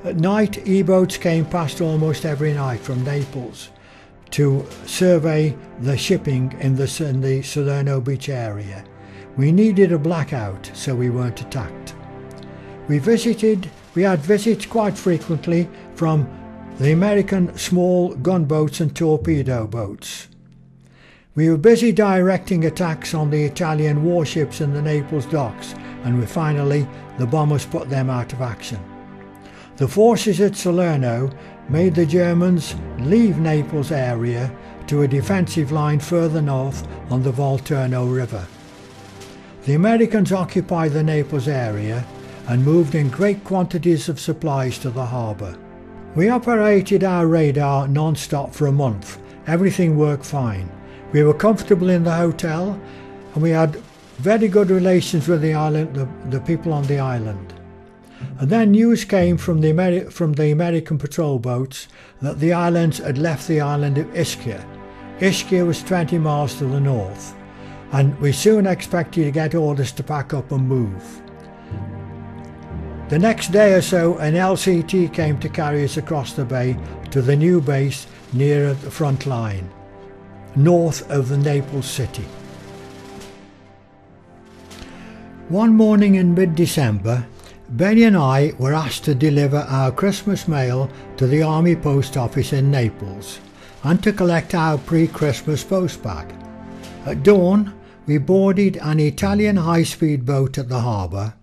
At night, E-boats came past almost every night from Naples to survey the shipping in the Salerno beach area. We needed a blackout so we weren't attacked. We had visits quite frequently from the American small gunboats and torpedo boats. We were busy directing attacks on the Italian warships in the Naples docks, and finally the bombers put them out of action. The forces at Salerno made the Germans leave Naples area to a defensive line further north on the Volturno River. The Americans occupied the Naples area and moved in great quantities of supplies to the harbour. We operated our radar non-stop for a month. Everything worked fine. We were comfortable in the hotel and we had very good relations with the island, the people on the island. And then news came from the American patrol boats that the islands had left the island of Ischia. Ischia was 20 miles to the north, and we soon expected to get orders to pack up and move. The next day or so, an LCT came to carry us across the bay to the new base near the front line, north of the Naples city. One morning in mid-December, Benny and I were asked to deliver our Christmas mail to the Army Post Office in Naples and to collect our pre-Christmas postbag. At dawn, we boarded an Italian high-speed boat at the harbour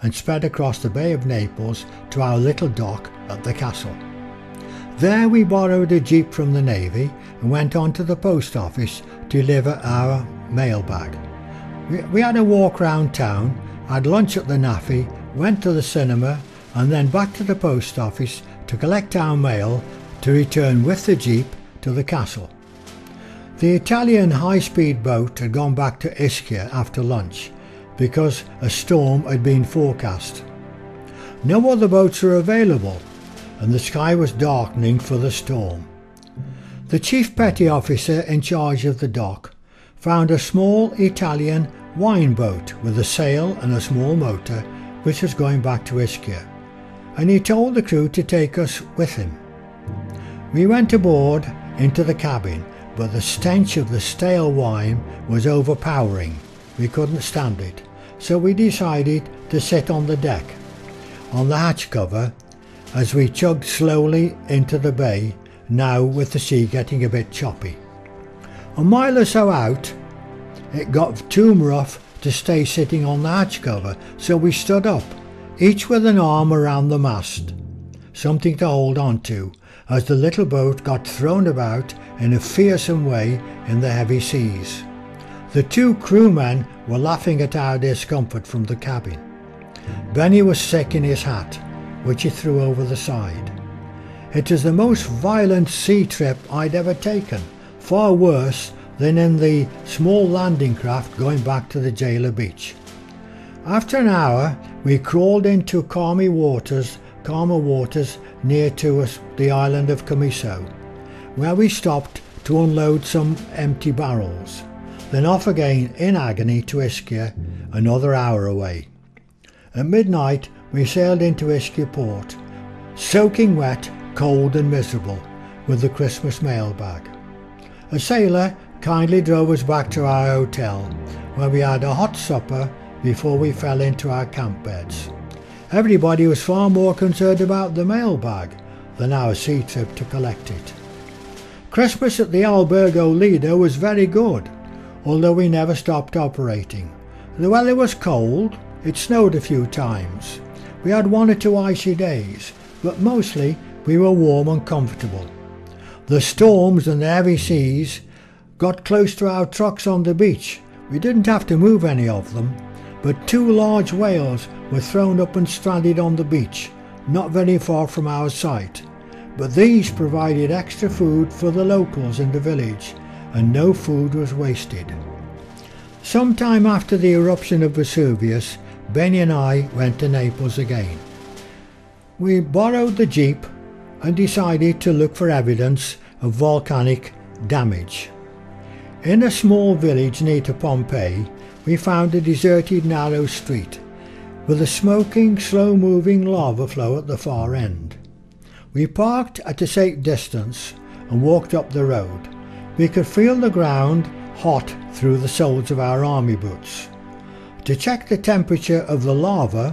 and sped across the Bay of Naples to our little dock at the castle. There we borrowed a jeep from the Navy and went on to the post office to deliver our mailbag. We had a walk round town, had lunch at the NAFI, went to the cinema and then back to the post office to collect our mail to return with the jeep to the castle. The Italian high-speed boat had gone back to Ischia after lunch because a storm had been forecast. No other boats were available and the sky was darkening for the storm. The chief petty officer in charge of the dock found a small Italian wine boat with a sail and a small motor which was going back to Ischia, and he told the crew to take us with him. We went aboard into the cabin, but the stench of the stale wine was overpowering. We couldn't stand it, so we decided to sit on the deck, on the hatch cover, as we chugged slowly into the bay, now with the sea getting a bit choppy. A mile or so out, it got too rough to stay sitting on the hatch cover, so we stood up, each with an arm around the mast, something to hold on to, as the little boat got thrown about in a fearsome way in the heavy seas. The two crewmen were laughing at our discomfort from the cabin. Benny was sick in his hat, which he threw over the side. It was the most violent sea trip I'd ever taken, far worse than in the small landing craft going back to the Jailer Beach. After an hour, we crawled into calmer waters near to us, the island of Camiso, where we stopped to unload some empty barrels, then off again in agony to Ischia, another hour away. At midnight, we sailed into Ischia port, soaking wet, cold and miserable, with the Christmas mailbag. A sailor kindly drove us back to our hotel, where we had a hot supper before we fell into our camp beds. Everybody was far more concerned about the mailbag than our sea trip to collect it. Christmas at the Albergo Lido was very good, although we never stopped operating. The weather was cold, it snowed a few times. We had one or two icy days, but mostly we were warm and comfortable. The storms and the heavy seas got close to our trucks on the beach. We didn't have to move any of them, but two large whales were thrown up and stranded on the beach, not very far from our site. But these provided extra food for the locals in the village, and no food was wasted. Sometime after the eruption of Vesuvius, Benny and I went to Naples again. We borrowed the jeep and decided to look for evidence of volcanic damage. In a small village near to Pompeii, we found a deserted narrow street with a smoking, slow-moving lava flow at the far end. We parked at a safe distance and walked up the road. We could feel the ground hot through the soles of our army boots. To check the temperature of the lava,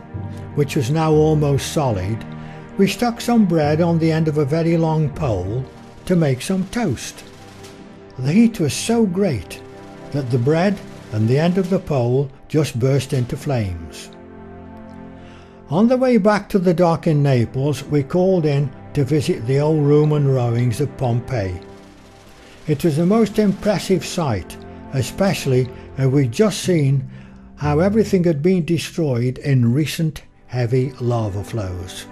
which was now almost solid, we stuck some bread on the end of a very long pole to make some toast. The heat was so great that the bread and the end of the pole just burst into flames. On the way back to the dock in Naples, we called in to visit the old Roman ruins of Pompeii. It was a most impressive sight, especially as we'd just seen how everything had been destroyed in recent heavy lava flows.